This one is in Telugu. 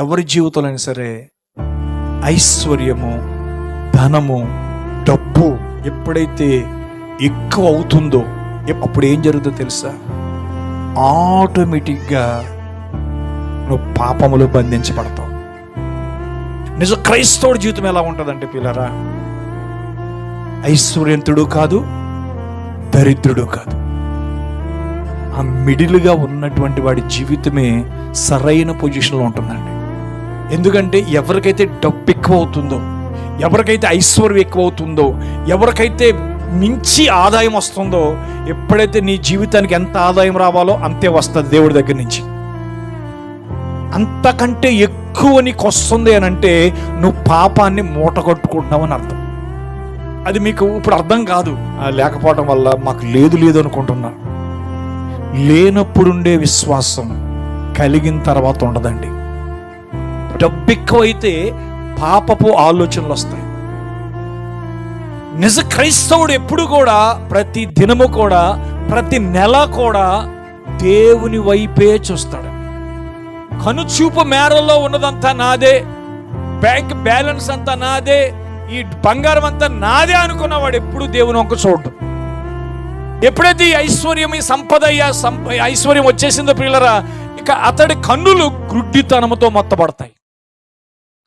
ఎవరి జీవితంలో సరే ఐశ్వర్యము, ధనము, డబ్బు ఎప్పుడైతే ఎక్కువ అవుతుందో అప్పుడు ఏం జరుగుతుందో తెలుసా? ఆటోమేటిక్గా నువ్వు పాపములో బంధించబడతావు. నిజ క్రైస్తవుడి జీవితం ఎలా ఉంటుందంటే పిల్లరా, ఐశ్వర్యంతుడు కాదు, దరిద్రుడు కాదు, ఆ మిడిల్గా ఉన్నటువంటి వాడి జీవితమే సరైన పొజిషన్లో ఉంటుందండి. ఎందుకంటే ఎవరికైతే డబ్బు ఎక్కువ అవుతుందో, ఎవరికైతే ఐశ్వర్యం ఎక్కువ అవుతుందో, ఎవరికైతే మించి ఆదాయం వస్తుందో, ఎప్పుడైతే నీ జీవితానికి ఎంత ఆదాయం రావాలో అంతే వస్తుంది దేవుడి దగ్గర నుంచి. అంతకంటే ఎక్కువ నీకు వస్తుంది అని అంటే నువ్వు పాపాన్ని మూట కట్టుకుంటున్నావు అని అర్థం. అది మీకు ఇప్పుడు అర్థం కాదు, లేకపోవడం వల్ల మాకు లేదు అనుకుంటున్నా. లేనప్పుడుండే విశ్వాసం కలిగిన తర్వాత ఉండదండి. డబ్బు ఎక్కువైతే పాపపు ఆలోచనలు వస్తాయి. నిజ క్రైస్తవుడు ఎప్పుడు కూడా, ప్రతి దినము కూడా, ప్రతి నెల కూడా దేవుని వైపే చూస్తాడు. కనుచూపు మేరలో ఉన్నదంతా నాదే, బ్యాంక్ బ్యాలెన్స్ అంతా నాదే, ఈ బంగారం అంతా నాదే అనుకున్నవాడు ఎప్పుడు దేవుని వంక చూడడు. ఎప్పుడైతే ఈ ఐశ్వర్యం, ఈ సంపద, ఐశ్వర్యం వచ్చేసిందో పిల్లరా, ఇక అతడి కన్నులు గ్రుడ్డితనముతో మొత్తపడతాయి.